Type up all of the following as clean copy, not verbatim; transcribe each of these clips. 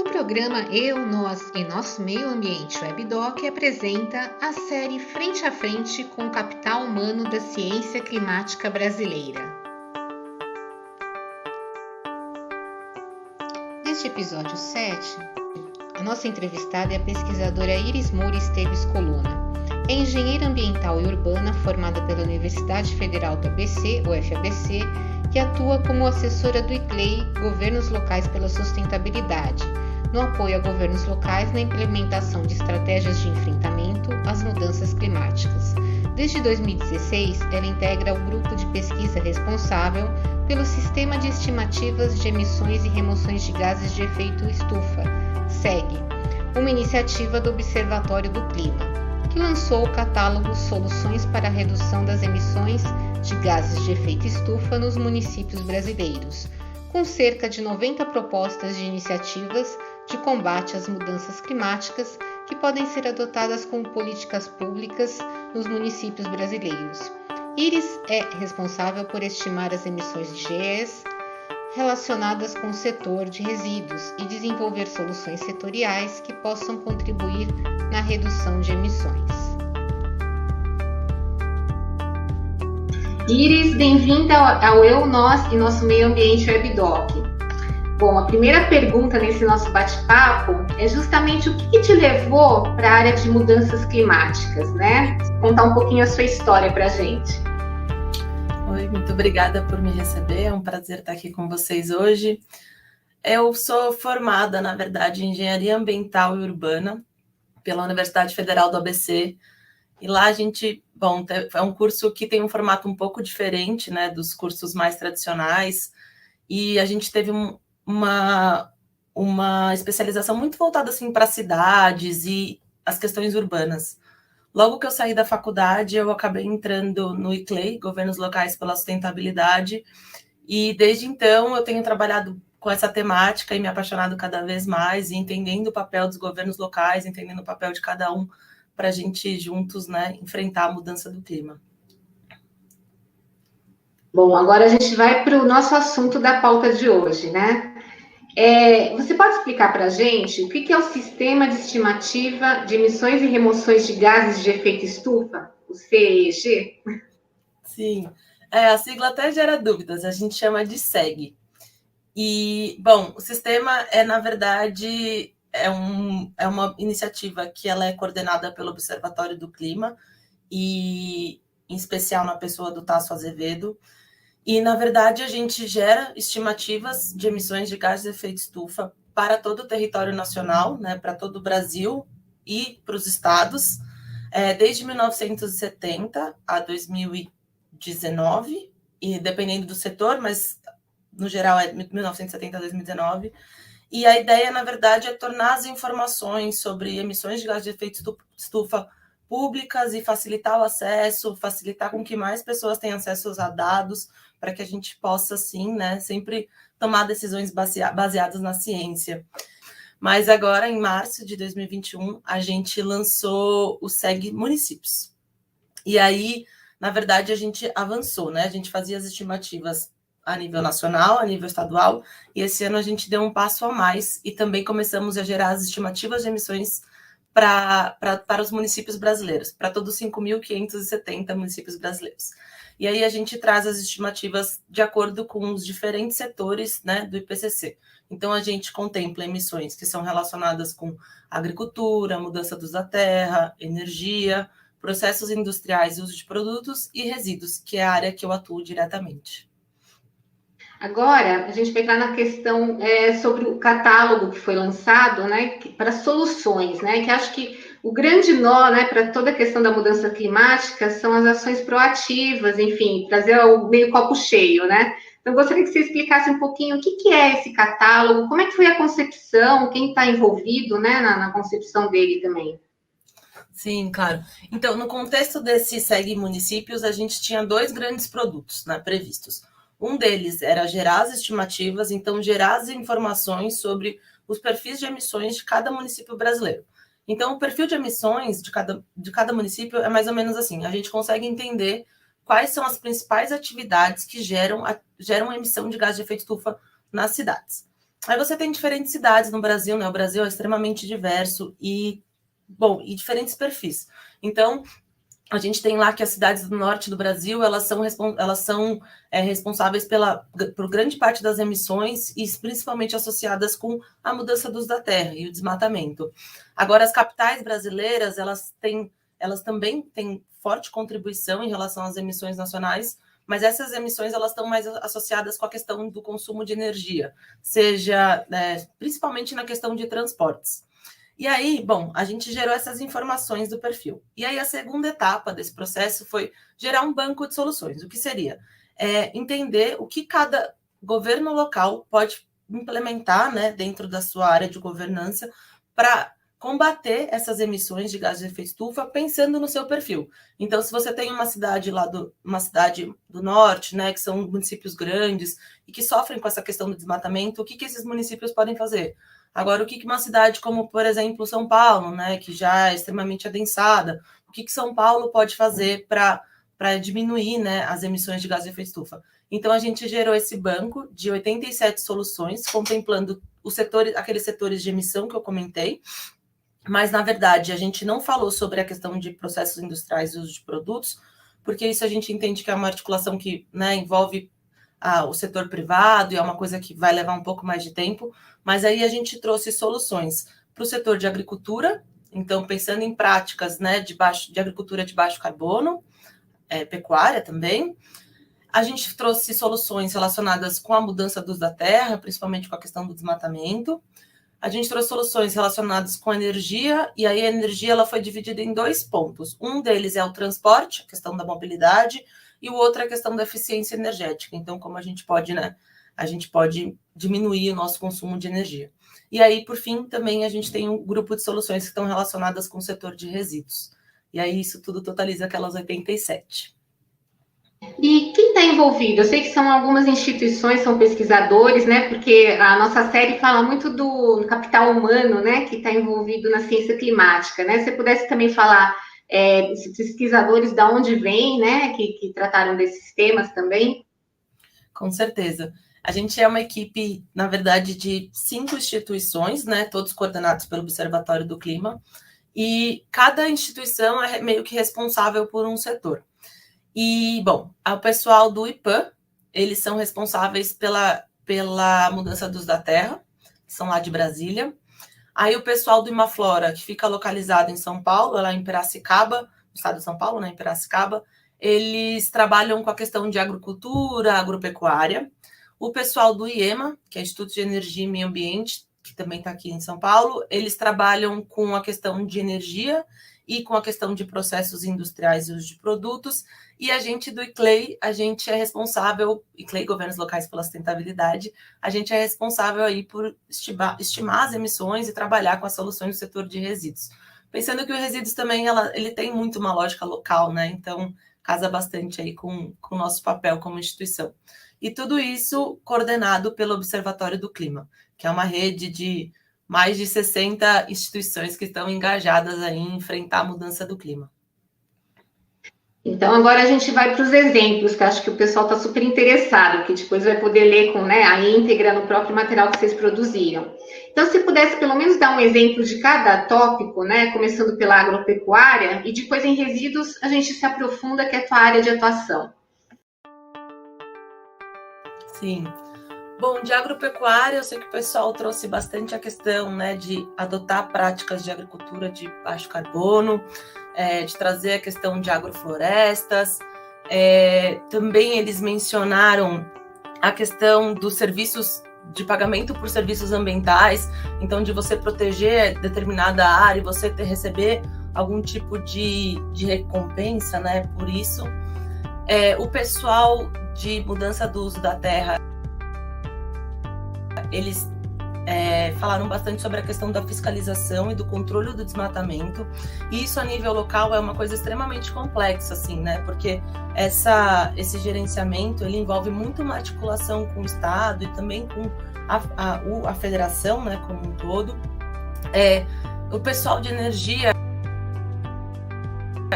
O programa Eu, Nós e Nosso Meio Ambiente WebDoc apresenta a série Frente a Frente com o Capital Humano da Ciência Climática Brasileira. Neste episódio 7, a nossa entrevistada é a pesquisadora Iris Moura Esteves Colonna. É engenheira ambiental e urbana formada pela Universidade Federal do ABC, UFABC, que atua como assessora do ICLEI, Governos Locais pela Sustentabilidade, no apoio a governos locais na implementação de estratégias de enfrentamento às mudanças climáticas. Desde 2016, ela integra o grupo de pesquisa responsável pelo Sistema de Estimativas de Emissões e Remoções de Gases de Efeito Estufa, SEG, uma iniciativa do Observatório do Clima, que lançou o catálogo Soluções para a Redução das Emissões de Gases de Efeito Estufa nos municípios brasileiros, com cerca de 90 propostas de iniciativas de combate às mudanças climáticas que podem ser adotadas como políticas públicas nos municípios brasileiros. Iris é responsável por estimar as emissões de GEs relacionadas com o setor de resíduos e desenvolver soluções setoriais que possam contribuir na redução de emissões. Iris, bem-vinda ao Eu, Nós e Nosso Meio Ambiente WebDoc. Bom, a primeira pergunta nesse nosso bate-papo é justamente o que te levou para a área de mudanças climáticas, né? Contar um pouquinho a sua história para a gente. Oi, muito obrigada por me receber, é um prazer estar aqui com vocês hoje. Eu sou formada, na verdade, em Engenharia Ambiental e Urbana pela Universidade Federal do ABC, e lá a gente, é um curso que tem um formato um pouco diferente, né, dos cursos mais tradicionais, e a gente teve uma especialização muito voltada assim, para cidades e as questões urbanas. Logo que eu saí da faculdade, eu acabei entrando no ICLEI, Governos Locais pela Sustentabilidade, e desde então eu tenho trabalhado com essa temática e me apaixonado cada vez mais, e entendendo o papel dos governos locais, entendendo o papel de cada um, para a gente juntos, né, enfrentar a mudança do clima. Bom, agora a gente vai para o nosso assunto da pauta de hoje, né? Você pode explicar para a gente o que é o Sistema de Estimativa de Emissões e Remoções de Gases de Efeito Estufa, o CEG? Sim, a sigla até gera dúvidas, a gente chama de SEG. E, bom, o sistema na verdade, é uma iniciativa que ela é coordenada pelo Observatório do Clima, e em especial na pessoa do Tasso Azevedo. E, na verdade, a gente gera estimativas de emissões de gases de efeito estufa para todo o território nacional, né, para todo o Brasil e para os estados, desde 1970 a 2019, e dependendo do setor, mas no geral é 1970 a 2019. E a ideia, na verdade, é tornar as informações sobre emissões de gases de efeito estufa públicas e facilitar o acesso, facilitar com que mais pessoas tenham acesso a dados, para que a gente possa, sim, né, sempre tomar decisões baseadas na ciência. Mas agora, em março de 2021, a gente lançou o SEG Municípios. E aí, na verdade, a gente avançou, né? A gente fazia as estimativas a nível nacional, a nível estadual, e esse ano a gente deu um passo a mais e também começamos a gerar as estimativas de emissões para os municípios brasileiros, para todos os 5.570 municípios brasileiros. E aí a gente traz as estimativas de acordo com os diferentes setores, né, do IPCC. Então a gente contempla emissões que são relacionadas com agricultura, mudança do uso da terra, energia, processos industriais, uso de produtos e resíduos, que é a área que eu atuo diretamente. Agora, a gente vai entrar na questão sobre o catálogo que foi lançado, né, para soluções, né, que acho que o grande nó, né, para toda a questão da mudança climática são as ações proativas, enfim, trazer o meio copo cheio, né? Então, eu gostaria que você explicasse um pouquinho o que é esse catálogo, como é que foi a concepção, quem está envolvido, né, na concepção dele também. Sim, claro. Então, no contexto desse SEG Municípios, a gente tinha 2 grandes produtos, né, previstos. Um deles era gerar as estimativas, então gerar as informações sobre os perfis de emissões de cada município brasileiro. Então, o perfil de emissões de cada município é mais ou menos assim. A gente consegue entender quais são as principais atividades que geram emissão de gás de efeito estufa nas cidades. Aí você tem diferentes cidades no Brasil, né? O Brasil é extremamente diverso e diferentes perfis. Então, a gente tem lá que as cidades do norte do Brasil, elas são responsáveis por grande parte das emissões e principalmente associadas com a mudança do uso da terra e o desmatamento. Agora, as capitais brasileiras, elas também têm forte contribuição em relação às emissões nacionais, mas essas emissões elas estão mais associadas com a questão do consumo de energia, seja principalmente na questão de transportes. E aí, a gente gerou essas informações do perfil. E aí a segunda etapa desse processo foi gerar um banco de soluções. O que seria? Entender o que cada governo local pode implementar, né, dentro da sua área de governança para combater essas emissões de gases de efeito estufa pensando no seu perfil. Então, se você tem uma cidade do norte, né, que são municípios grandes e que sofrem com essa questão do desmatamento, o que esses municípios podem fazer? Agora, o que uma cidade como, por exemplo, São Paulo, né, que já é extremamente adensada, o que São Paulo pode fazer para diminuir, né, as emissões de gás de efeito estufa? Então, a gente gerou esse banco de 87 soluções, contemplando aqueles setores de emissão que eu comentei, mas, na verdade, a gente não falou sobre a questão de processos industriais e uso de produtos, porque isso a gente entende que é uma articulação que, né, envolve o setor privado e é uma coisa que vai levar um pouco mais de tempo, mas aí a gente trouxe soluções para o setor de agricultura, então pensando em práticas, né, de agricultura de baixo carbono, pecuária também. A gente trouxe soluções relacionadas com a mudança do uso da terra, principalmente com a questão do desmatamento. A gente trouxe soluções relacionadas com a energia, e aí a energia ela foi dividida em 2 pontos. Um deles é o transporte, a questão da mobilidade, e o outro é a questão da eficiência energética. Então, como a gente pode diminuir o nosso consumo de energia. E aí, por fim, também a gente tem um grupo de soluções que estão relacionadas com o setor de resíduos. E aí, isso tudo totaliza aquelas 87. E quem está envolvido? Eu sei que são algumas instituições, são pesquisadores, né? Porque a nossa série fala muito do capital humano, né? Que está envolvido na ciência climática, né? Se você pudesse também falar esses pesquisadores de onde vêm, né? Que trataram desses temas também. Com certeza. A gente é uma equipe, na verdade, de 5 instituições, né? Todos coordenados pelo Observatório do Clima. E cada instituição é meio que responsável por um setor. E, o pessoal do IPAM, eles são responsáveis pela mudança do uso da terra, são lá de Brasília. Aí o pessoal do Imaflora, que fica localizado em São Paulo, lá em Piracicaba, no estado de São Paulo, né, em Piracicaba, eles trabalham com a questão de agricultura, agropecuária. O pessoal do IEMA, que é Instituto de Energia e Meio Ambiente, que também está aqui em São Paulo, eles trabalham com a questão de energia e com a questão de processos industriais e uso de produtos, e a gente do ICLEI, a gente é responsável, ICLEI, Governos Locais pela Sustentabilidade, a gente é responsável aí por estimar as emissões e trabalhar com as soluções do setor de resíduos. Pensando que o resíduos também, ele tem muito uma lógica local, né? Então, casa bastante aí com o nosso papel como instituição. E tudo isso coordenado pelo Observatório do Clima, que é uma rede de mais de 60 instituições que estão engajadas aí em enfrentar a mudança do clima. Então, agora a gente vai para os exemplos, que acho que o pessoal está super interessado, que depois vai poder ler com, né, a íntegra no próprio material que vocês produziram. Então, se pudesse pelo menos dar um exemplo de cada tópico, né, começando pela agropecuária, e depois em resíduos a gente se aprofunda, que é a tua área de atuação. Sim. De agropecuária, eu sei que o pessoal trouxe bastante a questão, né, de adotar práticas de agricultura de baixo carbono, de trazer a questão de agroflorestas. Também eles mencionaram a questão dos serviços de pagamento por serviços ambientais, então de você proteger determinada área e você receber algum tipo de recompensa, né, por isso. O pessoal de mudança do uso da terra, eles falaram bastante sobre a questão da fiscalização e do controle do desmatamento, e isso a nível local é uma coisa extremamente complexa, assim, né, porque esse gerenciamento, ele envolve muito uma articulação com o Estado e também com a federação, né, como um todo. O pessoal de energia,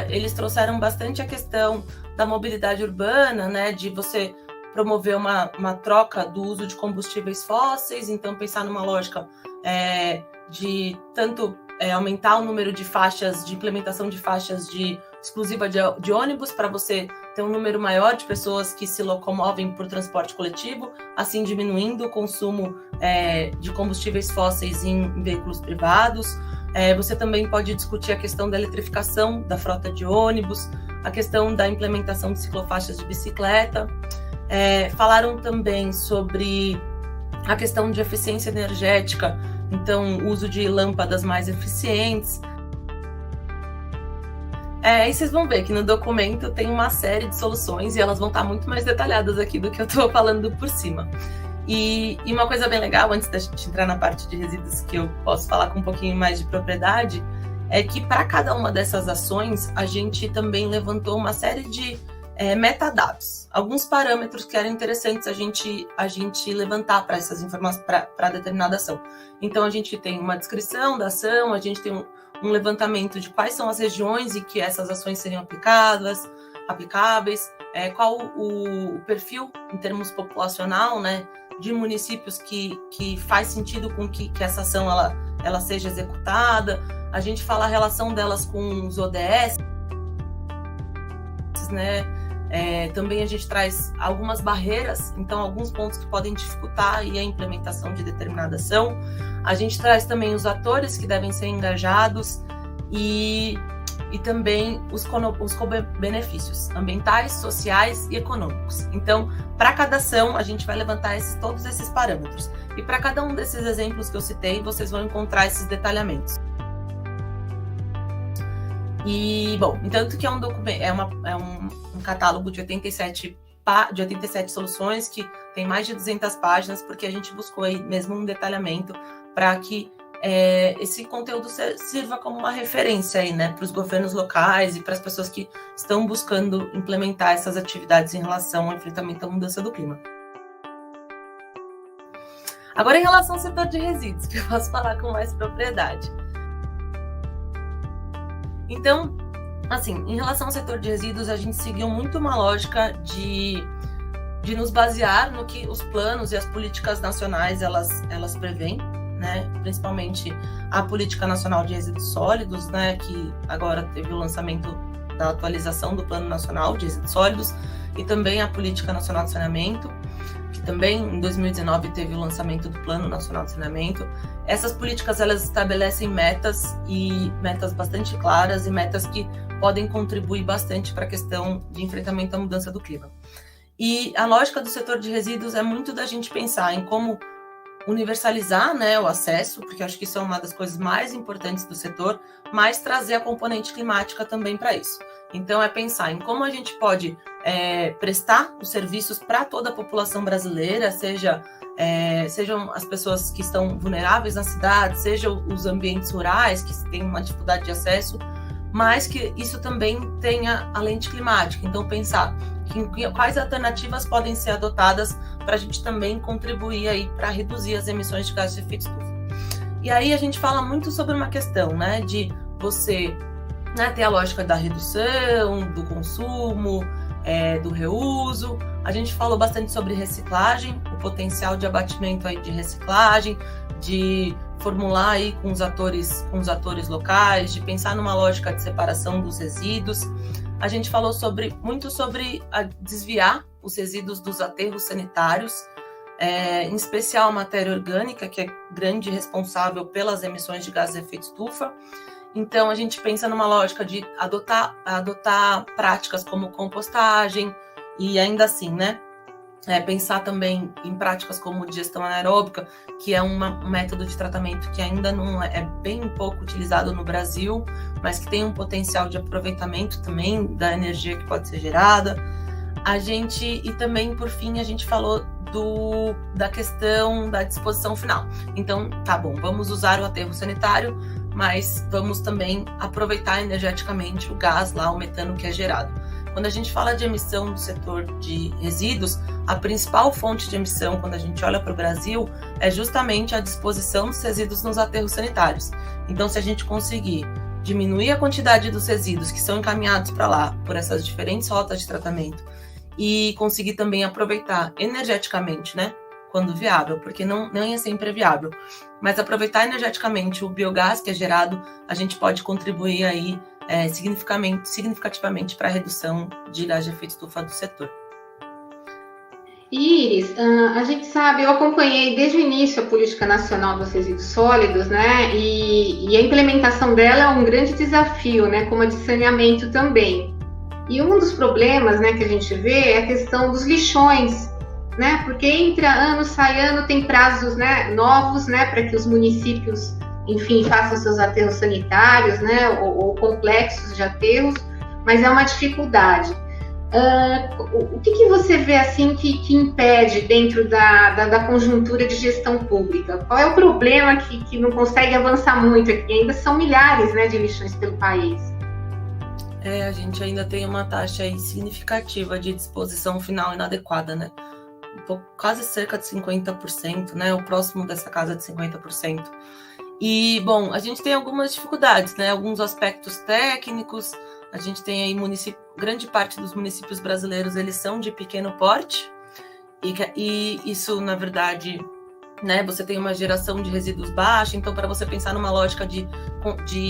eles trouxeram bastante a questão da mobilidade urbana, né, de você promover uma troca do uso de combustíveis fósseis, então pensar numa lógica de tanto aumentar o número de faixas, de implementação de faixas exclusiva de ônibus, para você ter um número maior de pessoas que se locomovem por transporte coletivo, assim diminuindo o consumo de combustíveis fósseis em veículos privados. Você também pode discutir a questão da eletrificação da frota de ônibus, a questão da implementação de ciclofaixas de bicicleta. Falaram também sobre a questão de eficiência energética, então o uso de lâmpadas mais eficientes. E vocês vão ver que no documento tem uma série de soluções e elas vão estar muito mais detalhadas aqui do que eu estou falando por cima. E uma coisa bem legal, antes da gente entrar na parte de resíduos, que eu posso falar com um pouquinho mais de propriedade, é que para cada uma dessas ações, a gente também levantou uma série de metadados, alguns parâmetros que eram interessantes a gente levantar para essas informações, para determinada ação. Então, a gente tem uma descrição da ação, a gente tem um levantamento de quais são as regiões em que essas ações seriam aplicáveis, qual o perfil em termos populacional, né, de municípios que faz sentido com que essa ação ela seja executada. A gente fala a relação delas com os ODS, né? Também a gente traz algumas barreiras, então alguns pontos que podem dificultar aí a implementação de determinada ação. A gente traz também os atores que devem ser engajados e também os benefícios ambientais, sociais e econômicos. Então, para cada ação, a gente vai levantar todos esses parâmetros. E para cada um desses exemplos que eu citei, vocês vão encontrar esses detalhamentos. E, bom, entanto que é um documento, um catálogo de 87 soluções que tem mais de 200 páginas, porque a gente buscou aí mesmo um detalhamento para que esse conteúdo sirva como uma referência aí, né, para os governos locais e para as pessoas que estão buscando implementar essas atividades em relação ao enfrentamento à mudança do clima. Agora, em relação ao setor de resíduos, que eu posso falar com mais propriedade. Então, assim, em relação ao setor de resíduos, a gente seguiu muito uma lógica de nos basear no que os planos e as políticas nacionais elas prevêem, né? Principalmente a Política Nacional de Resíduos Sólidos, né? Que agora teve o lançamento da atualização do Plano Nacional de Resíduos Sólidos, e também a Política Nacional de Saneamento, que também em 2019 teve o lançamento do Plano Nacional de Saneamento. Essas políticas elas estabelecem metas bastante claras e metas que podem contribuir bastante para a questão de enfrentamento à mudança do clima. E a lógica do setor de resíduos é muito da gente pensar em como universalizar, né, o acesso, porque acho que isso é uma das coisas mais importantes do setor, mas trazer a componente climática também para isso. Então, é pensar em como a gente pode prestar os serviços para toda a população brasileira, sejam as pessoas que estão vulneráveis na cidade, sejam os ambientes rurais que têm uma dificuldade de acesso, mas que isso também tenha a lente climática. Então, pensar quais alternativas podem ser adotadas para a gente também contribuir aí para reduzir as emissões de gases de efeito estufa. E aí a gente fala muito sobre uma questão, né, de você, né, ter a lógica da redução, do consumo, do reuso. A gente falou bastante sobre reciclagem, o potencial de abatimento aí de reciclagem, de formular aí com os atores locais, de pensar numa lógica de separação dos resíduos. A gente falou muito sobre desviar os resíduos dos aterros sanitários, em especial a matéria orgânica, que é grande responsável pelas emissões de gases de efeito estufa. Então, a gente pensa numa lógica de adotar práticas como compostagem e ainda assim, né, pensar também em práticas como digestão anaeróbica, que é um método de tratamento que ainda não é bem pouco utilizado no Brasil, mas que tem um potencial de aproveitamento também da energia que pode ser gerada. E também, por fim, a gente falou da questão da disposição final. Então, tá bom, vamos usar o aterro sanitário, mas vamos também aproveitar energeticamente o gás lá, o metano que é gerado. Quando a gente fala de emissão do setor de resíduos, a principal fonte de emissão, quando a gente olha para o Brasil, é justamente a disposição dos resíduos nos aterros sanitários. Então, se a gente conseguir diminuir a quantidade dos resíduos que são encaminhados para lá por essas diferentes rotas de tratamento e conseguir também aproveitar energeticamente, né, quando viável, porque não é sempre viável, mas aproveitar energeticamente o biogás que é gerado, a gente pode contribuir aí significativamente para a redução de gás de efeito estufa do setor. Iris, a gente sabe, eu acompanhei desde o início a Política Nacional dos Resíduos Sólidos, né? E a implementação dela é um grande desafio, né? Como a de saneamento também. E um dos problemas, né, que a gente vê é a questão dos lixões, né? Porque entra ano, sai ano, tem prazos, né, novos, né, para que os municípios, enfim, façam seus aterros sanitários, né, ou complexos de aterros, mas é uma dificuldade. O que você vê assim que impede dentro da conjuntura de gestão pública? Qual é o problema que não consegue avançar muito? Aqui ainda são milhares, né, de lixões pelo país. A gente ainda tem uma taxa aí significativa de disposição final inadequada, né? Quase cerca de 50%, né? O próximo dessa casa de 50%. E, bom, a gente tem algumas dificuldades, né? Alguns aspectos técnicos. A gente tem aí grande parte dos municípios brasileiros, eles são de pequeno porte, e isso, na verdade, né, você tem uma geração de resíduos baixa, então para você pensar numa lógica de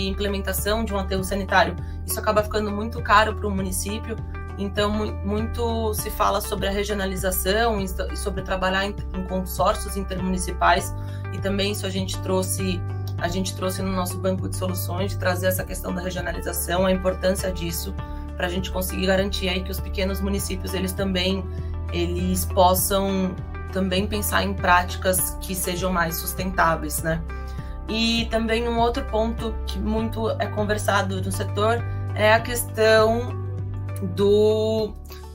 implementação de um aterro sanitário, isso acaba ficando muito caro para o município, então muito se fala sobre a regionalização e sobre trabalhar em consórcios intermunicipais, e também isso a gente trouxe no nosso banco de soluções, de trazer essa questão da regionalização, a importância disso, para a gente conseguir garantir aí que os pequenos municípios, eles possam também pensar em práticas que sejam mais sustentáveis, né? E também um outro ponto que muito é conversado no setor é a questão do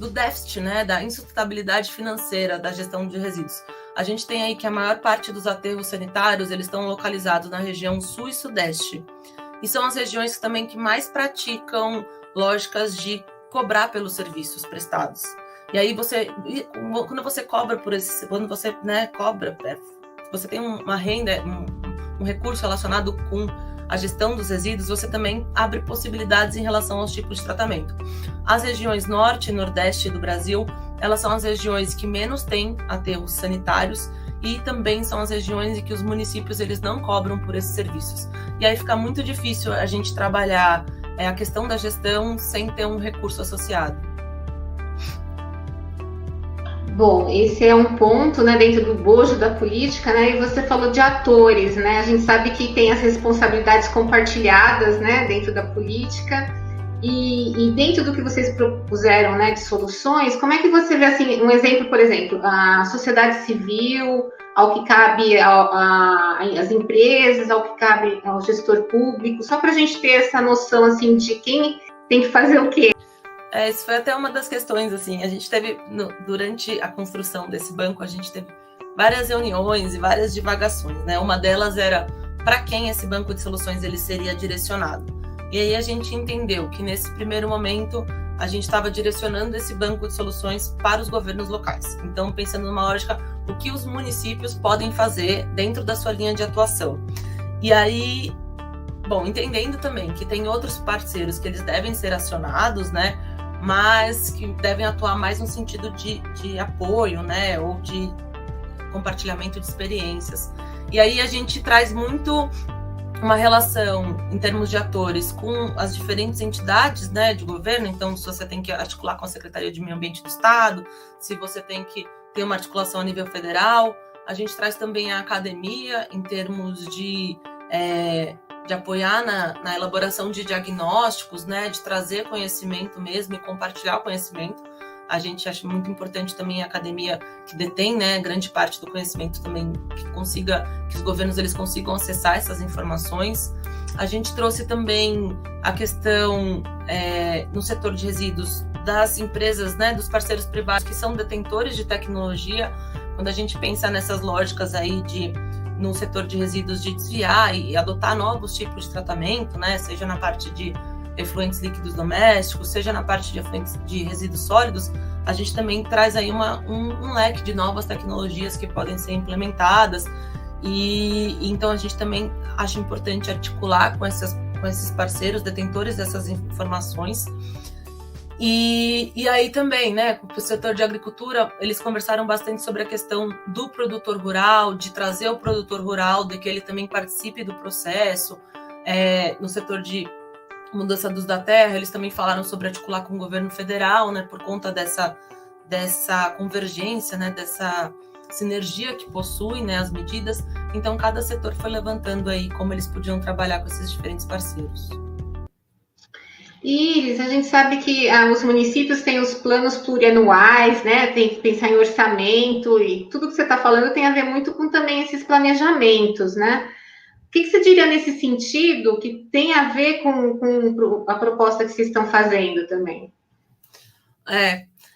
déficit, né? Da insustentabilidade financeira da gestão de resíduos. A gente tem aí que a maior parte dos aterros sanitários, eles estão localizados na região sul e sudeste. E são as regiões também que mais praticam lógicas de cobrar pelos serviços prestados. E aí quando você cobra por esse, quando você, né, cobra, você tem uma renda, um recurso relacionado com a gestão dos resíduos, você também abre possibilidades em relação aos tipos de tratamento. As regiões norte e nordeste do Brasil, elas são as regiões que menos têm aterros sanitários e também são as regiões em que os municípios, eles não cobram por esses serviços. E aí fica muito difícil a gente trabalhar a questão da gestão sem ter um recurso associado. Bom, esse é um ponto, né, dentro do bojo da política, né, e você falou de atores, né, a gente sabe que tem as responsabilidades compartilhadas, né, dentro da política, e dentro do que vocês propuseram, né, de soluções, como é que você vê, assim, um exemplo, por exemplo, a sociedade civil, ao que cabe às empresas, ao que cabe ao gestor público, só para a gente ter essa noção, assim, de quem tem que fazer o quê? Isso foi até uma das questões, assim, a gente teve, durante a construção desse banco, a gente teve várias reuniões e várias divagações, né? Uma delas era para quem esse banco de soluções ele seria direcionado. E aí a gente entendeu que nesse primeiro momento a gente estava direcionando esse banco de soluções para os governos locais. Então, pensando numa lógica, o que os municípios podem fazer dentro da sua linha de atuação. E aí, bom, entendendo também que tem outros parceiros que eles devem ser acionados, né? Mas que devem atuar mais no sentido de apoio, né, ou de compartilhamento de experiências. E aí a gente traz muito uma relação em termos de atores com as diferentes entidades, né, de governo. Então, se você tem que articular com a Secretaria de Meio Ambiente do Estado, se você tem que ter uma articulação a nível federal, a gente traz também a academia em termos de apoiar na elaboração de diagnósticos, né, de trazer conhecimento mesmo e compartilhar o conhecimento. A gente acha muito importante também a academia que detém, né, grande parte do conhecimento também, que os governos eles consigam acessar essas informações. A gente trouxe também a questão no setor de resíduos das empresas, né, dos parceiros privados que são detentores de tecnologia. Quando a gente pensa nessas lógicas aí no setor de resíduos de desviar e adotar novos tipos de tratamento, né? Seja na parte de efluentes líquidos domésticos, seja na parte de efluentes de resíduos sólidos, a gente também traz aí um leque de novas tecnologias que podem ser implementadas e então a gente também acha importante articular com esses parceiros detentores dessas informações. E aí também, né, com o setor de agricultura, eles conversaram bastante sobre a questão do produtor rural, de trazer o produtor rural, de que ele também participe do processo. No setor de mudança dos da terra, eles também falaram sobre articular com o governo federal, né, por conta dessa convergência, né, dessa sinergia que possui, né, as medidas. Então, cada setor foi levantando aí como eles podiam trabalhar com esses diferentes parceiros. Iris, a gente sabe que os municípios têm os planos plurianuais, né? Tem que pensar em orçamento e tudo que você está falando tem a ver muito com também esses planejamentos, né? O que você diria nesse sentido que tem a ver com a proposta que vocês estão fazendo também?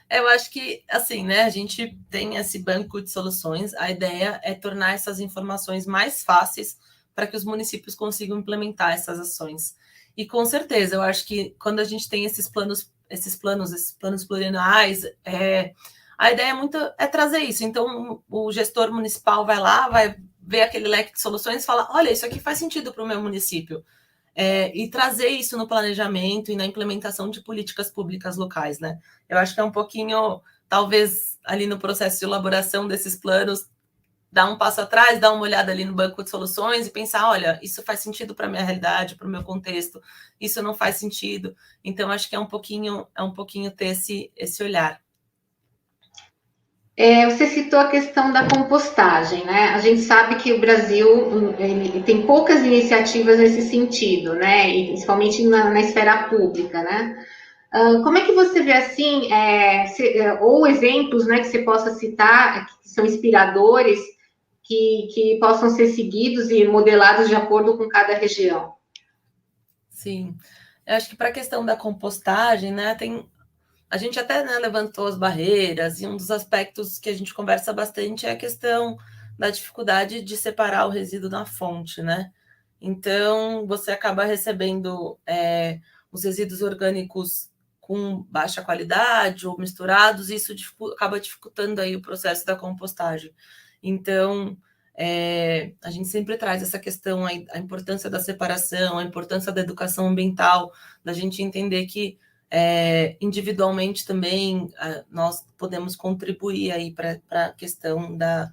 Eu acho que, assim, né, a gente tem esse banco de soluções, a ideia é tornar essas informações mais fáceis para que os municípios consigam implementar essas ações. E com certeza, eu acho que quando a gente tem esses planos plurianuais, a ideia é trazer isso. Então, o gestor municipal vai lá, vai ver aquele leque de soluções e fala, olha, isso aqui faz sentido para o meu município. E trazer isso no planejamento e na implementação de políticas públicas locais, né? Eu acho que é um pouquinho, talvez, ali no processo de elaboração desses planos, dar um passo atrás, dar uma olhada ali no banco de soluções e pensar, olha, isso faz sentido para a minha realidade, para o meu contexto, isso não faz sentido. Então, acho que é um pouquinho ter esse olhar. Você citou a questão da compostagem, né? A gente sabe que o Brasil ele tem poucas iniciativas nesse sentido, né? E principalmente na esfera pública, né? Como é que você vê assim, ou exemplos, né, que você possa citar, que são inspiradores, que possam ser seguidos e modelados de acordo com cada região? Sim, eu acho que para a questão da compostagem, né, a gente até, né, levantou as barreiras, e um dos aspectos que a gente conversa bastante é a questão da dificuldade de separar o resíduo da fonte, né? Então, você acaba recebendo os resíduos orgânicos com baixa qualidade ou misturados, e isso acaba dificultando aí o processo da compostagem. Então, a gente sempre traz essa questão, a importância da separação, a importância da educação ambiental, da gente entender que individualmente também nós podemos contribuir aí para a questão do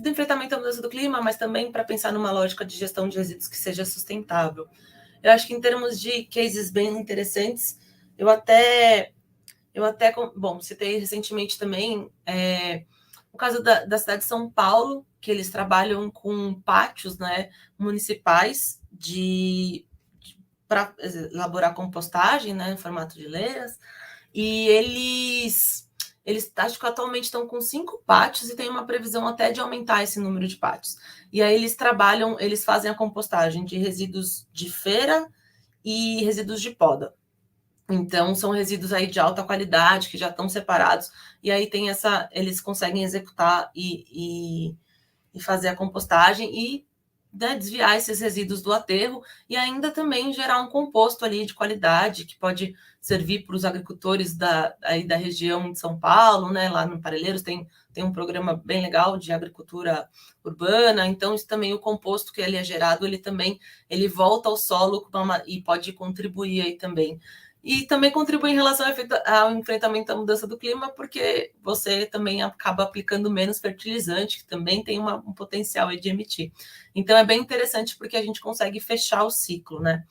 enfrentamento à mudança do clima, mas também para pensar numa lógica de gestão de resíduos que seja sustentável. Eu acho que em termos de cases bem interessantes, eu até citei recentemente também o caso da cidade de São Paulo, que eles trabalham com pátios, né, municipais para elaborar compostagem, né, em formato de leiras, e eles acho que atualmente estão com 5 pátios e tem uma previsão até de aumentar esse número de pátios. E aí eles fazem a compostagem de resíduos de feira e resíduos de poda. Então, são resíduos aí de alta qualidade, que já estão separados, e aí eles conseguem executar e fazer a compostagem e, né, desviar esses resíduos do aterro e ainda também gerar um composto ali de qualidade que pode servir para os agricultores da região de São Paulo, né? Lá no Parelheiros tem um programa bem legal de agricultura urbana, então isso também, o composto que ele é gerado, ele volta ao solo e pode contribuir aí também. E também contribui em relação ao enfrentamento à mudança do clima, porque você também acaba aplicando menos fertilizante, que também tem um potencial aí de emitir. Então, é bem interessante porque a gente consegue fechar o ciclo, né?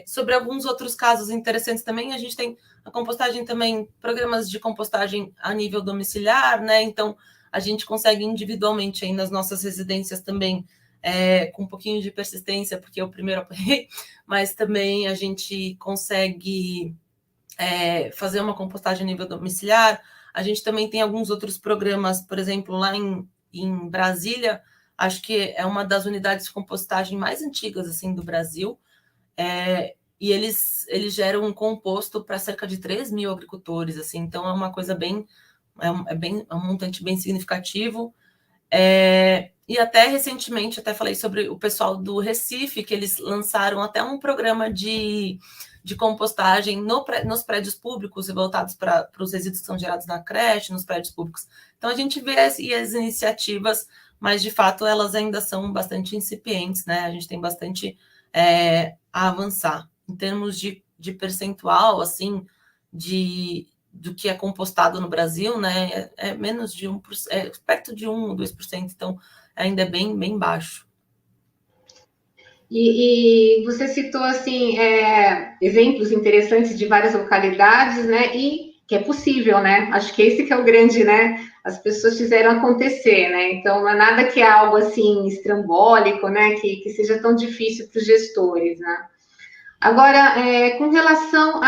Sobre alguns outros casos interessantes também, a gente tem a compostagem também, programas de compostagem a nível domiciliar, né? Então, a gente consegue individualmente aí nas nossas residências também, com um pouquinho de persistência, porque eu primeiro apanhei, mas também a gente consegue fazer uma compostagem a nível domiciliar. A gente também tem alguns outros programas, por exemplo, lá em Brasília, acho que é uma das unidades de compostagem mais antigas assim do Brasil, e eles geram um composto para cerca de 3 mil agricultores, assim, então é uma coisa é um montante bem significativo. E até recentemente, até falei sobre o pessoal do Recife, que eles lançaram até um programa de compostagem nos prédios públicos, voltados para os resíduos que são gerados na creche, nos prédios públicos. Então, a gente vê as iniciativas, mas, de fato, elas ainda são bastante incipientes, né? A gente tem bastante a avançar. Em termos de de percentual, assim, do que é compostado no Brasil, né? É menos de 1%, perto de 1, 2%, então ainda é bem, bem baixo. E você citou assim exemplos interessantes de várias localidades, né? E que é possível, né? Acho que esse que é o grande, né? As pessoas fizeram acontecer, né? Então não é nada que é algo assim estrambólico, né? Que seja tão difícil para os gestores, né? Agora, com relação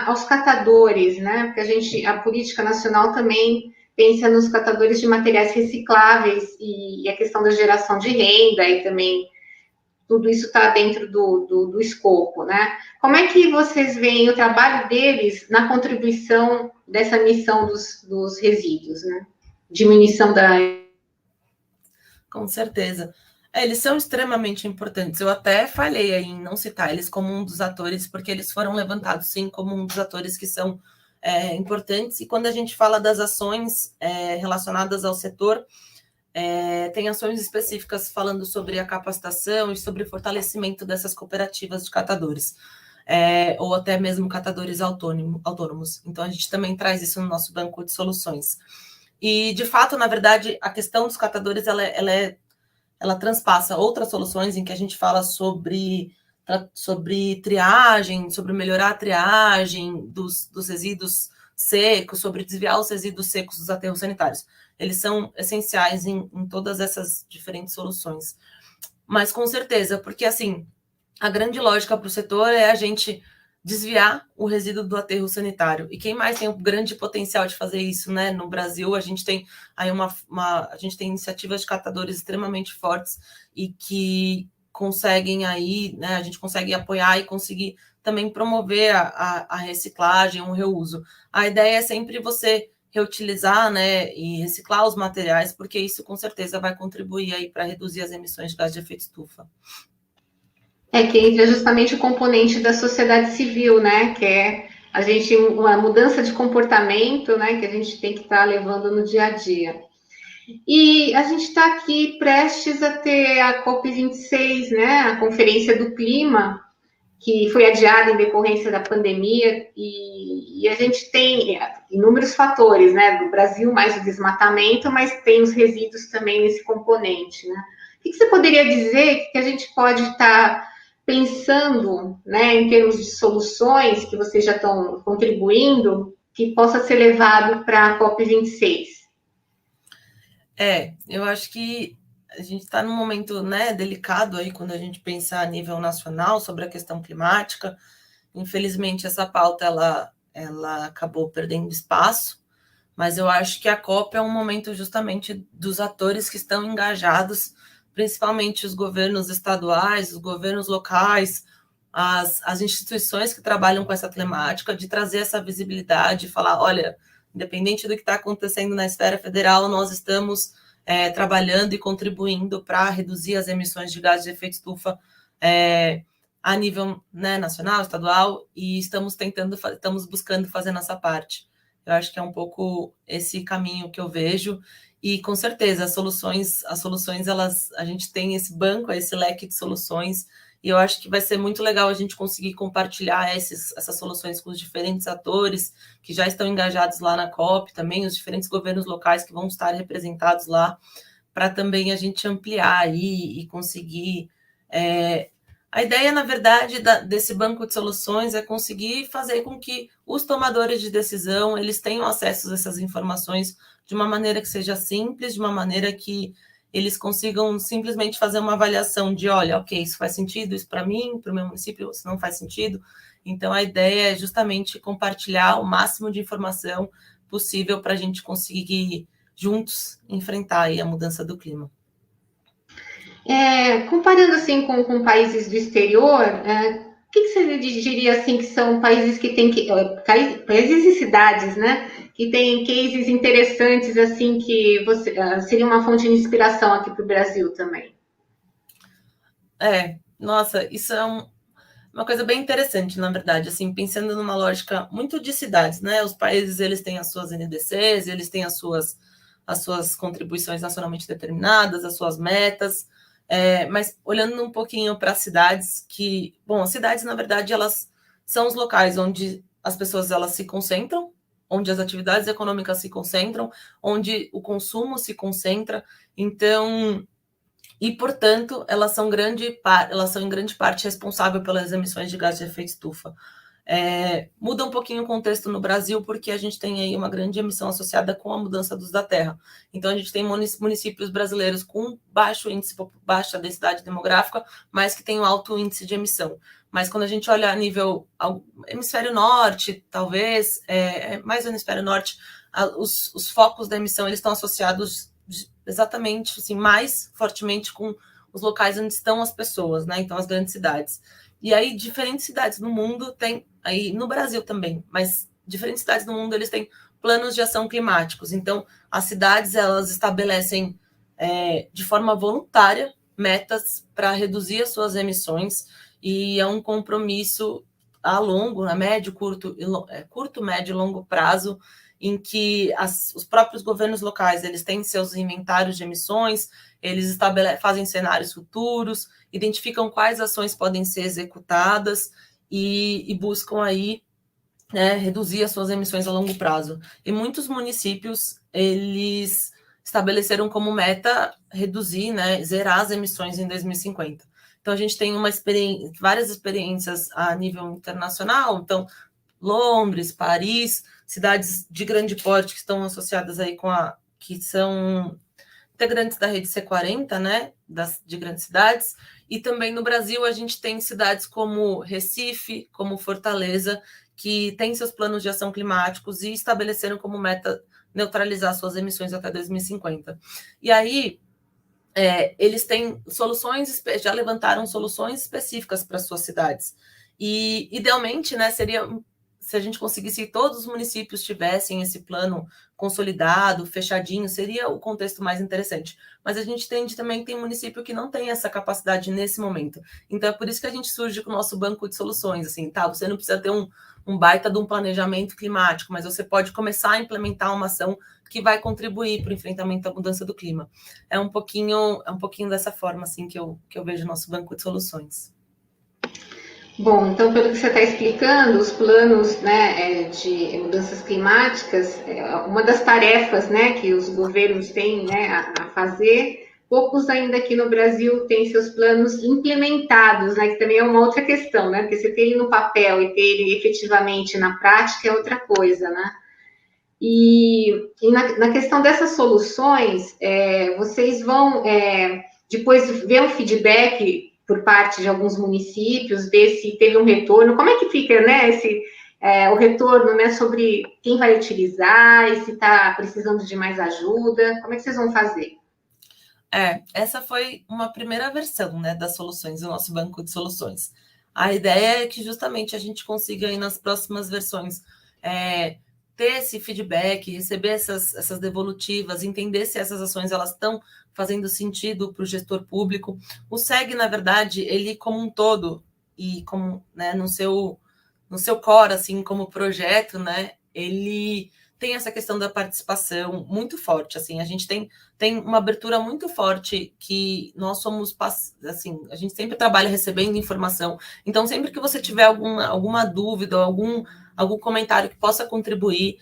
aos catadores, né? Porque a política nacional também pensa nos catadores de materiais recicláveis e a questão da geração de renda e também tudo isso está dentro do escopo, né? Como é que vocês veem o trabalho deles na contribuição dessa missão dos resíduos, né? Diminuição da. Com certeza. Eles são extremamente importantes. Eu até falei aí em não citar eles como um dos atores, porque eles foram levantados, sim, como um dos atores que são importantes. E quando a gente fala das ações relacionadas ao setor, tem ações específicas falando sobre a capacitação e sobre o fortalecimento dessas cooperativas de catadores, ou até mesmo catadores autônomos. Então, a gente também traz isso no nosso banco de soluções. E, de fato, na verdade, a questão dos catadores, ela transpassa outras soluções em que a gente fala sobre triagem, sobre melhorar a triagem dos resíduos secos, sobre desviar os resíduos secos dos aterros sanitários. Eles são essenciais em todas essas diferentes soluções. Mas, com certeza, porque, assim, a grande lógica para o setor é a gente desviar o resíduo do aterro sanitário. E quem mais tem um grande potencial de fazer isso, né? No Brasil, a gente tem aí a gente tem iniciativas de catadores extremamente fortes e que conseguem aí, né? A gente consegue apoiar e conseguir também promover a reciclagem, o reuso. A ideia é sempre você reutilizar, né, e reciclar os materiais, porque isso com certeza vai contribuir aí para reduzir as emissões de gás de efeito estufa. Que entra justamente o componente da sociedade civil, né? Que é uma mudança de comportamento, né? Que a gente tem que estar levando no dia a dia. E a gente está aqui prestes a ter a COP26, né? A Conferência do Clima, que foi adiada em decorrência da pandemia, e a gente tem inúmeros fatores, né? Do Brasil, mais o desmatamento, mas tem os resíduos também nesse componente, né? O que você poderia dizer que a gente pode estar pensando, né, em termos de soluções que vocês já estão contribuindo, que possa ser levado para a COP26? Eu acho que a gente está num momento, né, delicado aí quando a gente pensa a nível nacional sobre a questão climática. Infelizmente, essa pauta ela acabou perdendo espaço, mas eu acho que a COP é um momento justamente dos atores que estão engajados, principalmente os governos estaduais, os governos locais, as instituições que trabalham com essa temática, de trazer essa visibilidade, falar, olha, independente do que está acontecendo na esfera federal, nós estamos trabalhando e contribuindo para reduzir as emissões de gases de efeito estufa a nível, né, nacional, estadual, e estamos buscando fazer nossa parte. Eu acho que é um pouco esse caminho que eu vejo, e com certeza as soluções a gente tem esse banco, esse leque de soluções, e eu acho que vai ser muito legal a gente conseguir compartilhar essas soluções com os diferentes atores que já estão engajados lá na COP, também os diferentes governos locais que vão estar representados lá, para também a gente ampliar aí e conseguir... A ideia, na verdade, desse banco de soluções é conseguir fazer com que os tomadores de decisão eles tenham acesso a essas informações de uma maneira que seja simples, de uma maneira que eles consigam simplesmente fazer uma avaliação de, olha, ok, isso faz sentido, isso para mim, para o meu município, isso não faz sentido. Então, a ideia é justamente compartilhar o máximo de informação possível para a gente conseguir, juntos, enfrentar aí a mudança do clima. Comparando assim com países do exterior, o que você diria assim que são países que têm países e cidades, né, que têm cases interessantes assim que seria uma fonte de inspiração aqui para o Brasil também? Nossa, isso é uma coisa bem interessante, na verdade, assim, pensando numa lógica muito de cidades, né? Os países eles têm as suas NDCs, eles têm as suas contribuições nacionalmente determinadas, as suas metas. Mas olhando um pouquinho para as cidades as cidades, na verdade, elas são os locais onde as pessoas elas se concentram, onde as atividades econômicas se concentram, onde o consumo se concentra. Então, e, portanto, elas são em grande parte responsáveis pelas emissões de gás de efeito estufa. Muda um pouquinho o contexto no Brasil, porque a gente tem aí uma grande emissão associada com a mudança da terra. Então, a gente tem municípios brasileiros com baixa densidade demográfica, mas que têm um alto índice de emissão. Mas quando a gente olha a nível hemisfério norte, talvez, mais no hemisfério norte, os focos da emissão eles estão associados exatamente, assim, mais fortemente com os locais onde estão as pessoas, né? Então, as grandes cidades. E aí, diferentes cidades no mundo têm, aí no Brasil também, mas diferentes cidades no mundo, eles têm planos de ação climáticos. Então, as cidades, elas estabelecem de forma voluntária metas para reduzir as suas emissões, e é um compromisso a médio, curto, médio e longo prazo, em que os próprios governos locais eles têm seus inventários de emissões, eles fazem cenários futuros, identificam quais ações podem ser executadas e buscam aí reduzir as suas emissões a longo prazo. E muitos municípios eles estabeleceram como meta reduzir, zerar as emissões em 2050. Então a gente tem várias experiências a nível internacional, então Londres, Paris, cidades de grande porte que estão associadas aí que são integrantes da rede C40, de grandes cidades, e também no Brasil a gente tem cidades como Recife, como Fortaleza, que têm seus planos de ação climáticos e estabeleceram como meta neutralizar suas emissões até 2050. E aí, eles têm já levantaram soluções específicas para suas cidades. E, idealmente, seria, se a gente conseguisse que todos os municípios tivessem esse plano consolidado, fechadinho, seria o contexto mais interessante. Mas a gente também tem município que não tem essa capacidade nesse momento. Então, é por isso que a gente surge com o nosso banco de soluções. Assim, você não precisa ter um baita de um planejamento climático, mas você pode começar a implementar uma ação que vai contribuir para o enfrentamento da mudança do clima. É um pouquinho dessa forma assim que eu vejo o nosso banco de soluções. Bom, então, pelo que você está explicando, os planos de mudanças climáticas, uma das tarefas que os governos têm a fazer, poucos ainda aqui no Brasil têm seus planos implementados, que também é uma outra questão, porque você ter ele no papel e ter ele efetivamente na prática é outra coisa, E na questão dessas soluções, vocês vão depois ver um feedback por parte de alguns municípios, ver se teve um retorno, como é que fica o retorno sobre quem vai utilizar e se está precisando de mais ajuda, como é que vocês vão fazer? Essa foi uma primeira versão das soluções, do nosso banco de soluções. A ideia é que justamente a gente consiga aí nas próximas versões ter esse feedback, receber essas devolutivas, entender se essas ações elas estão fazendo sentido para o gestor público. O SEG, na verdade, ele como um todo, e como no seu core, assim, como projeto, ele tem essa questão da participação muito forte. Assim, a gente tem uma abertura muito forte que nós somos, assim, a gente sempre trabalha recebendo informação. Então, sempre que você tiver alguma dúvida, algum comentário que possa contribuir,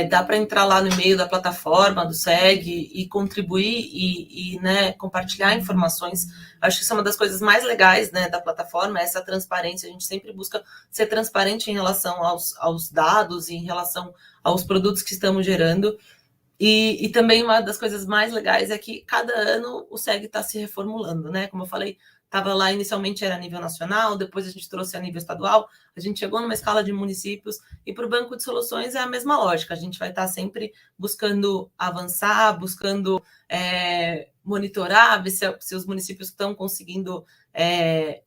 dá para entrar lá no e-mail da plataforma do SEG e contribuir e compartilhar informações. Acho que isso é uma das coisas mais legais da plataforma, essa transparência. A gente sempre busca ser transparente em relação aos dados e em relação aos produtos que estamos gerando. E também uma das coisas mais legais é que cada ano o SEG está se reformulando, Como eu falei, estava lá inicialmente era a nível nacional, depois a gente trouxe a nível estadual, a gente chegou numa escala de municípios, e para o banco de soluções é a mesma lógica, a gente vai estar sempre buscando avançar, buscando monitorar, ver se os municípios estão conseguindo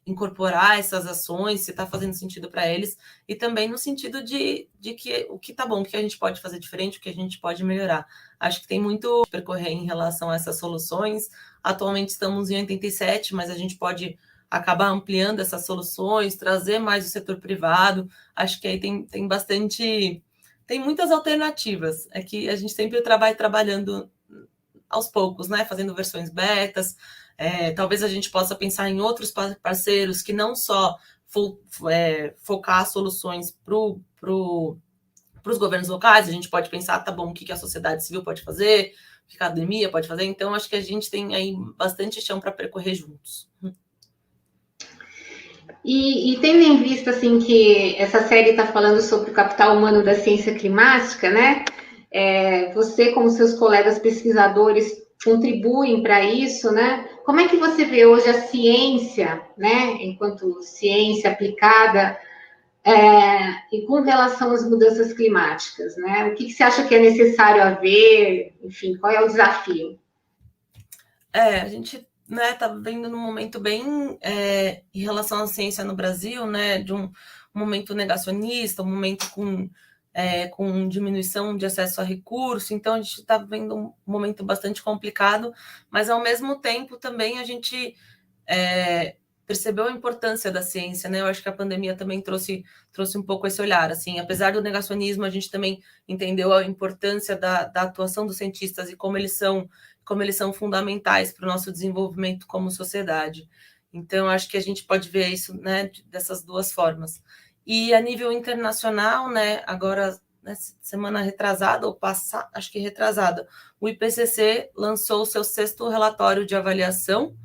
incorporar essas ações, se está fazendo sentido para eles, e também no sentido de que o que está bom, o que a gente pode fazer diferente, o que a gente pode melhorar. Acho que tem muito a percorrer em relação a essas soluções. Atualmente estamos em 87, mas a gente pode acabar ampliando essas soluções, trazer mais o setor privado. Acho que aí tem bastante... Tem muitas alternativas. É que a gente sempre vai trabalhando aos poucos, fazendo versões betas. Talvez a gente possa pensar em outros parceiros que não só focar soluções para os governos locais. A gente pode pensar, tá bom, o que a sociedade civil pode fazer, o que a academia pode fazer. Então, acho que a gente tem aí bastante chão para percorrer juntos. E tendo em vista assim que essa série está falando sobre o capital humano da ciência climática, né? Você, como seus colegas pesquisadores, contribuem para isso, né? Como é que você vê hoje a ciência, né? Enquanto ciência aplicada e com relação às mudanças climáticas, né? O que você acha que é necessário haver? Enfim, qual é o desafio? A gente está vendo num momento bem em relação à ciência no Brasil, né, de um momento negacionista, um momento com diminuição de acesso a recurso. Então, a gente está vendo um momento bastante complicado, mas, ao mesmo tempo, também a gente percebeu a importância da ciência, né? Eu acho que a pandemia também trouxe um pouco esse olhar, assim, apesar do negacionismo, a gente também entendeu a importância da atuação dos cientistas e como eles são fundamentais para o nosso desenvolvimento como sociedade. Então, acho que a gente pode ver isso, né, dessas duas formas. E a nível internacional, né, agora, né, semana retrasada, ou passada, acho que retrasada, o IPCC lançou o seu 6º relatório de avaliação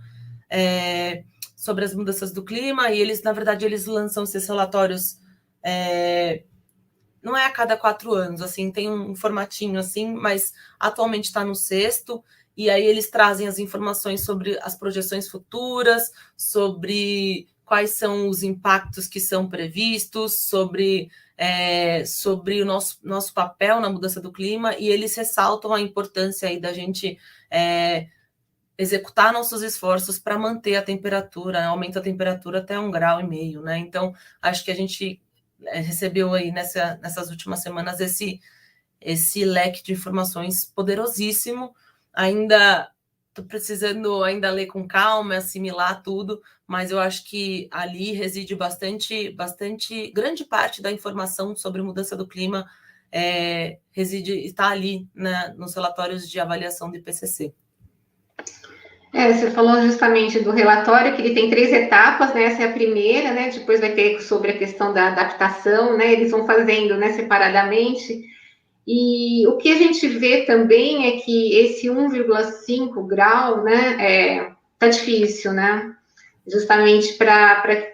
sobre as mudanças do clima, e eles, na verdade, eles lançam esses relatórios não é a cada 4 anos, assim, tem um formatinho assim, mas atualmente está no 6º, e aí eles trazem as informações sobre as projeções futuras, sobre quais são os impactos que são previstos, sobre o nosso papel na mudança do clima, e eles ressaltam a importância aí da gente executar nossos esforços para manter a temperatura, aumenta a temperatura até 1,5 graus, né? Então, acho que a gente recebeu aí nessas últimas semanas esse leque de informações poderosíssimo. Ainda estou precisando ler com calma, assimilar tudo, mas eu acho que ali reside bastante grande parte da informação sobre mudança do clima está ali, né, nos relatórios de avaliação do IPCC. Você falou justamente do relatório, que ele tem 3 etapas, né? Essa é a primeira, né? Depois vai ter sobre a questão da adaptação, né? Eles vão fazendo, né, separadamente. E o que a gente vê também é que esse 1,5 grau, né, tá difícil, né? Justamente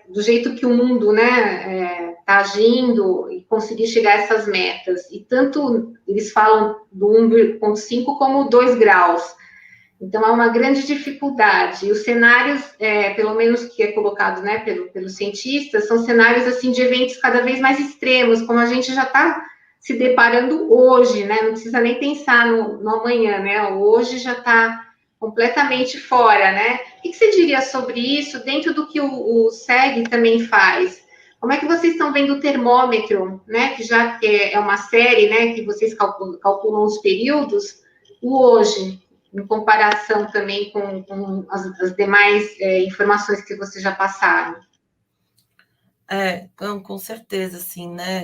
do jeito que o mundo, né, tá agindo e conseguir chegar a essas metas. E tanto eles falam do 1,5 como 2 graus. Então, há uma grande dificuldade. E os cenários, pelo menos que é colocado, né, pelos cientistas, são cenários assim de eventos cada vez mais extremos, como a gente já está se deparando hoje, né? Não precisa nem pensar no amanhã, né? Hoje já está completamente fora, né? O que você diria sobre isso dentro do que o SEG também faz? Como é que vocês estão vendo o termômetro, né? Que já é uma série, né? Que vocês calculam os períodos, o hoje, em comparação também com as demais informações que vocês já passaram. Com certeza, sim, né?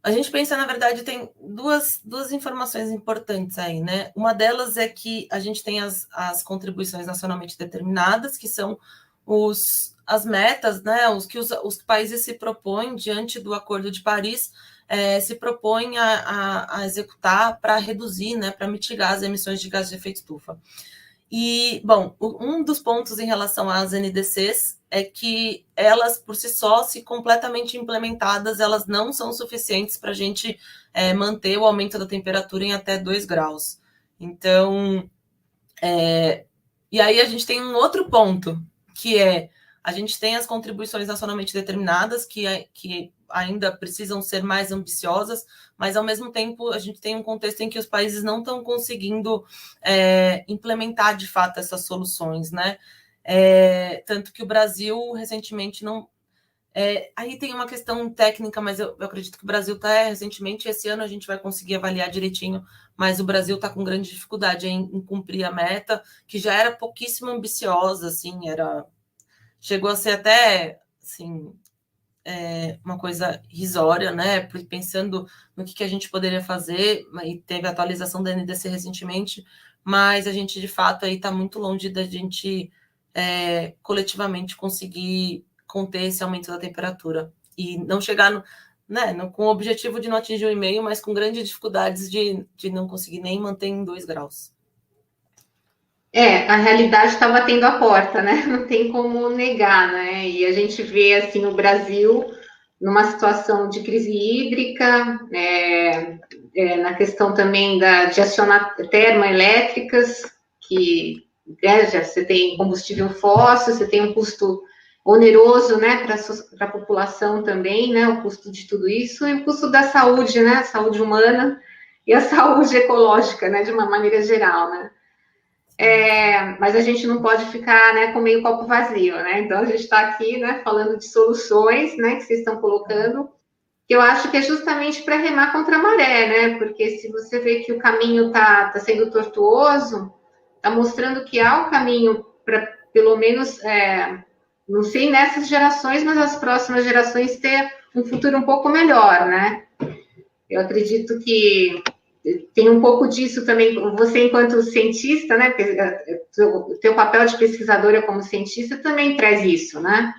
A gente pensa, na verdade, tem duas informações importantes aí, né? Uma delas é que a gente tem as contribuições nacionalmente determinadas, que são as metas, né? Os que os países se propõem diante do Acordo de Paris, se propõem a executar para reduzir, né? Para mitigar as emissões de gases de efeito estufa. E, bom, um dos pontos em relação às NDCs é que elas, por si só, se completamente implementadas, elas não são suficientes para a gente manter o aumento da temperatura em até 2 graus. Então, e aí a gente tem um outro ponto, que a gente tem as contribuições nacionalmente determinadas, que ainda precisam ser mais ambiciosas, mas, ao mesmo tempo, a gente tem um contexto em que os países não estão conseguindo implementar, de fato, essas soluções, né? Tanto que o Brasil, recentemente, não... aí tem uma questão técnica, mas eu acredito que o Brasil está recentemente, esse ano a gente vai conseguir avaliar direitinho, mas o Brasil está com grande dificuldade em cumprir a meta, que já era pouquíssimo ambiciosa, assim, chegou a ser até, assim, uma coisa risória, né? Pensando no que a gente poderia fazer, e teve a atualização da NDC recentemente, mas a gente, de fato, aí está muito longe da gente coletivamente conseguir conter esse aumento da temperatura e não chegar com o objetivo de não atingir 1,5, mas com grandes dificuldades de não conseguir nem manter em 2 graus. A realidade está batendo a porta, né? Não tem como negar, né? E a gente vê, assim, o Brasil numa situação de crise hídrica, na questão também de acionar termoelétricas, que já você tem combustível fóssil, você tem um custo oneroso, né, para a população também, né, o custo de tudo isso, e o custo da saúde, né, a saúde humana e a saúde ecológica, né, de uma maneira geral, né. Mas a gente não pode ficar, né, com meio copo vazio, né? Então a gente está aqui, né, falando de soluções, né, que vocês estão colocando, que eu acho que é justamente para remar contra a maré, né? Porque se você vê que o caminho tá sendo tortuoso, está mostrando que há um caminho para, pelo menos, não sei nessas gerações, mas as próximas gerações ter um futuro um pouco melhor, né? Eu acredito que tem um pouco disso também, você enquanto cientista, né, o teu papel de pesquisadora como cientista também traz isso, né?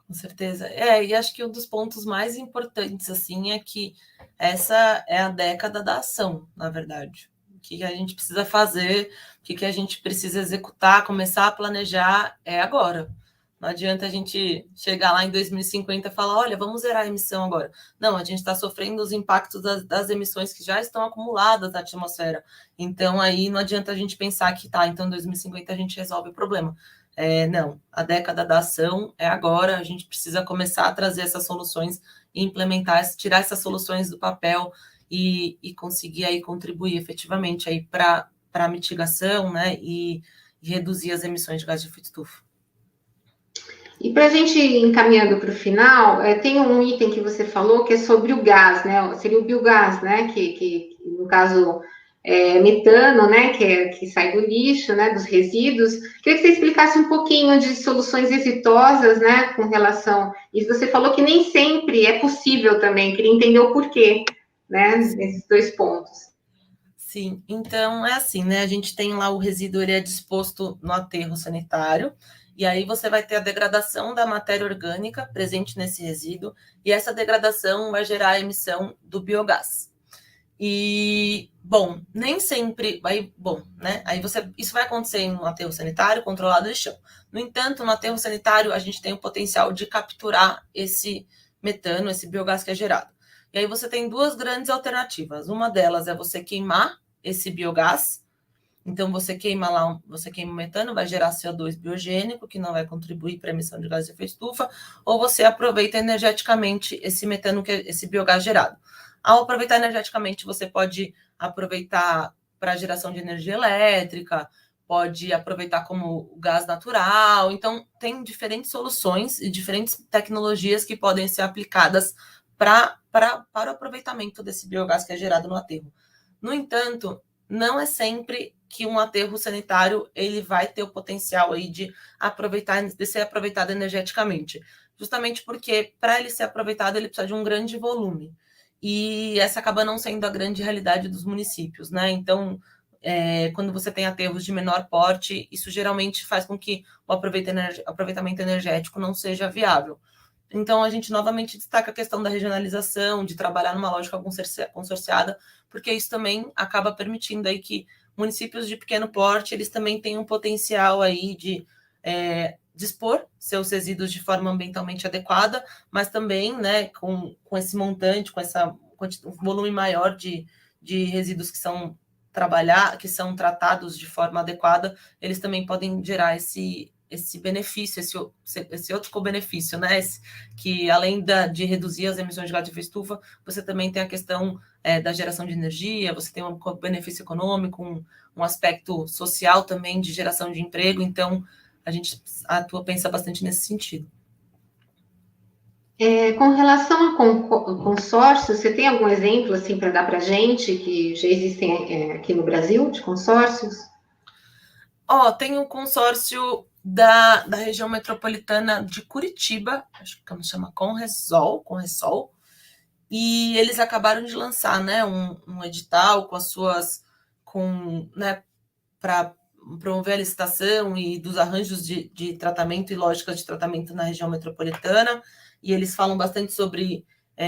Com certeza. E acho que um dos pontos mais importantes, assim, é que essa é a década da ação, na verdade. O que a gente precisa fazer, o que a gente precisa executar, começar a planejar é agora. Não adianta a gente chegar lá em 2050 e falar, olha, vamos zerar a emissão agora. Não, a gente está sofrendo os impactos das emissões que já estão acumuladas na atmosfera. Então, aí não adianta a gente pensar que, então em 2050 a gente resolve o problema. Não, a década da ação é agora, a gente precisa começar a trazer essas soluções e implementar, tirar essas soluções do papel e conseguir aí contribuir efetivamente aí para a mitigação, né, e reduzir as emissões de gás de efeito estufa. E para a gente ir encaminhando para o final, tem um item que você falou que é sobre o gás, né? Seria o biogás, né? Que no caso metano, né? Que sai do lixo, né? Dos resíduos. Queria que você explicasse um pouquinho de soluções exitosas, né? Com relação. E você falou que nem sempre é possível também. Queria entender o porquê, né? Nesses 2 pontos. Sim, então é assim, né? A gente tem lá o resíduo, ele é disposto no aterro sanitário. E aí você vai ter a degradação da matéria orgânica presente nesse resíduo, e essa degradação vai gerar a emissão do biogás. E, bom, nem sempre né? Aí isso vai acontecer em um aterro sanitário controlado de chão. No entanto, no aterro sanitário, a gente tem o potencial de capturar esse metano, esse biogás que é gerado. E aí você tem 2 grandes alternativas. Uma delas é você queimar esse biogás. Então, você queima o metano, vai gerar CO2 biogênico, que não vai contribuir para a emissão de gás de efeito estufa, ou você aproveita energeticamente esse metano, esse biogás gerado. Ao aproveitar energeticamente, você pode aproveitar para a geração de energia elétrica, pode aproveitar como gás natural. Então, tem diferentes soluções e diferentes tecnologias que podem ser aplicadas para o aproveitamento desse biogás que é gerado no aterro. No entanto, não é sempre que um aterro sanitário ele vai ter o potencial aí de ser aproveitado energeticamente. Justamente porque, para ele ser aproveitado, ele precisa de um grande volume. E essa acaba não sendo a grande realidade dos municípios, né? Então, quando você tem aterros de menor porte, isso geralmente faz com que o aproveitamento energético não seja viável. Então, a gente novamente destaca a questão da regionalização, de trabalhar numa lógica consorciada, porque isso também acaba permitindo aí que municípios de pequeno porte, eles também têm um potencial aí de dispor seus resíduos de forma ambientalmente adequada, mas também, né, com esse montante, com um volume maior de resíduos que são tratados de forma adequada, eles também podem gerar esse benefício, esse outro co-benefício, né? Que além de reduzir as emissões de gás de efeito estufa, você também tem a questão da geração de energia, você tem um benefício econômico, um aspecto social também de geração de emprego, então a gente pensa bastante nesse sentido. Com relação a consórcio, você tem algum exemplo assim para dar para a gente que já existem aqui no Brasil de consórcios? Tem um consórcio da região metropolitana de Curitiba, acho que chama Conresol, e eles acabaram de lançar, né, um edital com as suas, né, para promover a licitação e dos arranjos de tratamento e lógicas de tratamento na região metropolitana, e eles falam bastante sobre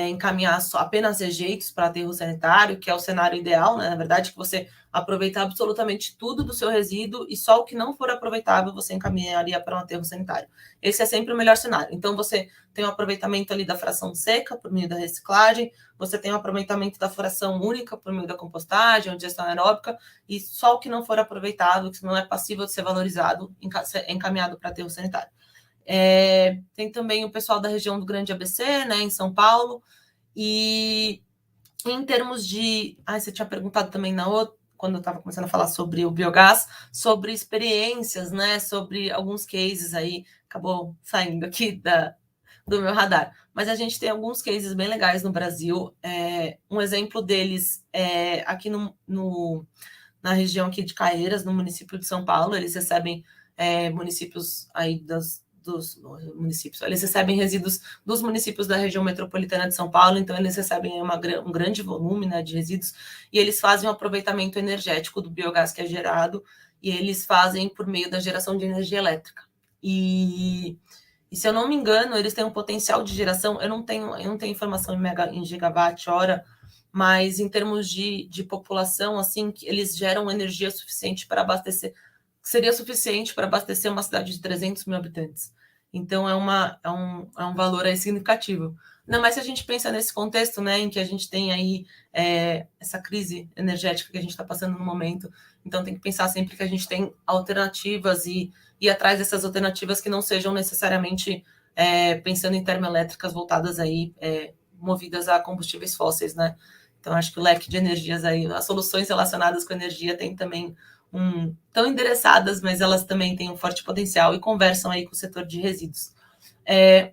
encaminhar apenas rejeitos para aterro sanitário, que é o cenário ideal, né? Na verdade, que você aproveitar absolutamente tudo do seu resíduo e só o que não for aproveitável você encaminharia para um aterro sanitário. Esse é sempre o melhor cenário. Então, você tem o aproveitamento ali da fração seca por meio da reciclagem, você tem o aproveitamento da fração única por meio da compostagem ou digestão aeróbica, e só o que não for aproveitável, que não é passível de ser valorizado, é encaminhado para aterro sanitário. Tem também o pessoal da região do Grande ABC, né, em São Paulo, e em termos de... você tinha perguntado também na outra, quando eu estava começando a falar sobre o biogás, sobre experiências, né, sobre alguns cases aí, acabou saindo aqui do meu radar, mas a gente tem alguns cases bem legais no Brasil. Um exemplo deles é aqui na região aqui de Caieiras, no município de São Paulo. Eles recebem municípios aí dos municípios, eles recebem resíduos dos municípios da região metropolitana de São Paulo, então eles recebem um grande volume, né, de resíduos, e eles fazem um aproveitamento energético do biogás que é gerado, e eles fazem por meio da geração de energia elétrica. E se eu não me engano, eles têm um potencial de geração, eu não tenho informação em gigawatt-hora, mas em termos de população, assim, eles geram energia suficiente para abastecer, seria suficiente para abastecer uma cidade de 300 mil habitantes. Então, é um valor aí significativo. Ainda mais se a gente pensa nesse contexto, né, em que a gente tem aí essa crise energética que a gente está passando no momento. Então, tem que pensar sempre que a gente tem alternativas e ir atrás dessas alternativas que não sejam necessariamente pensando em termoelétricas voltadas aí, movidas a combustíveis fósseis, né? Então, acho que o leque de energias aí, as soluções relacionadas com energia tem também tão endereçadas, mas elas também têm um forte potencial e conversam aí com o setor de resíduos.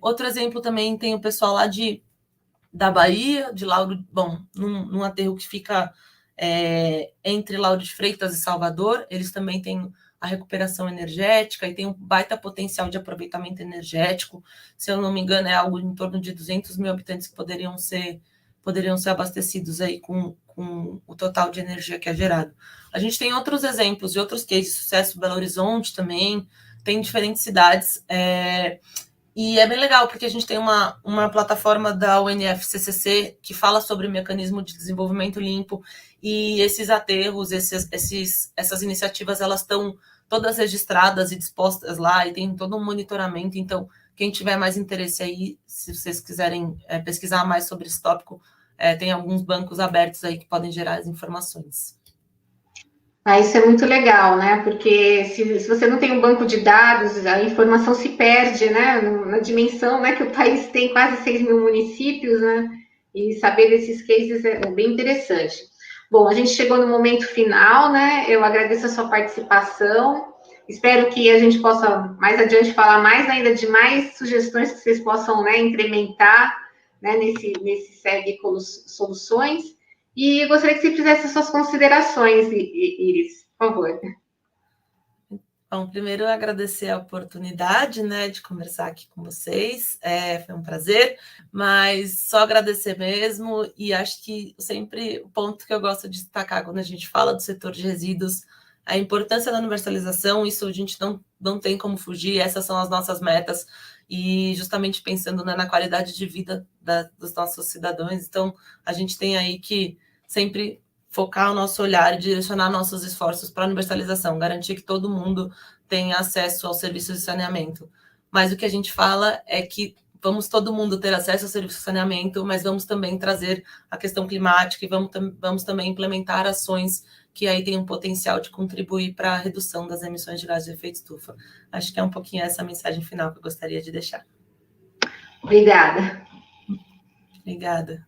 Outro exemplo também tem o pessoal lá da Bahia, de Lauro, num aterro que fica entre Lauro de Freitas e Salvador. Eles também têm a recuperação energética e tem um baita potencial de aproveitamento energético. Se eu não me engano, é algo em torno de 200 mil habitantes que poderiam ser abastecidos aí com o total de energia que é gerado. A gente tem outros exemplos de outros cases de sucesso, Belo Horizonte também, tem diferentes cidades, e é bem legal, porque a gente tem uma plataforma da UNFCCC que fala sobre o mecanismo de desenvolvimento limpo, e esses aterros, essas iniciativas, elas estão todas registradas e dispostas lá, e tem todo um monitoramento. Então, quem tiver mais interesse aí, se vocês quiserem pesquisar mais sobre esse tópico, tem alguns bancos abertos aí que podem gerar as informações. Isso é muito legal, né? Porque se você não tem um banco de dados, a informação se perde, né? Na dimensão, né, que o país tem quase 6 mil municípios, né? E saber desses cases é bem interessante. Bom, a gente chegou no momento final, né? Eu agradeço a sua participação. Espero que a gente possa, mais adiante, falar mais ainda de mais sugestões que vocês possam, né, incrementar, né, nesse SEG Soluções. E gostaria que você fizesse as suas considerações, Iris, por favor. Bom, primeiro agradecer a oportunidade, né, de conversar aqui com vocês, foi um prazer, mas só agradecer mesmo. E acho que sempre o ponto que eu gosto de destacar quando a gente fala do setor de resíduos, a importância da universalização. Isso a gente não tem como fugir, essas são as nossas metas, e justamente pensando, né, na qualidade de vida dos nossos cidadãos. Então, a gente tem aí que sempre focar o nosso olhar e direcionar nossos esforços para a universalização, garantir que todo mundo tenha acesso aos serviços de saneamento. Mas o que a gente fala é que vamos todo mundo ter acesso ao serviço de saneamento, mas vamos também trazer a questão climática e vamos também implementar ações que aí têm um potencial de contribuir para a redução das emissões de gases de efeito estufa. Acho que é um pouquinho essa mensagem final que eu gostaria de deixar. Obrigada. Obrigada.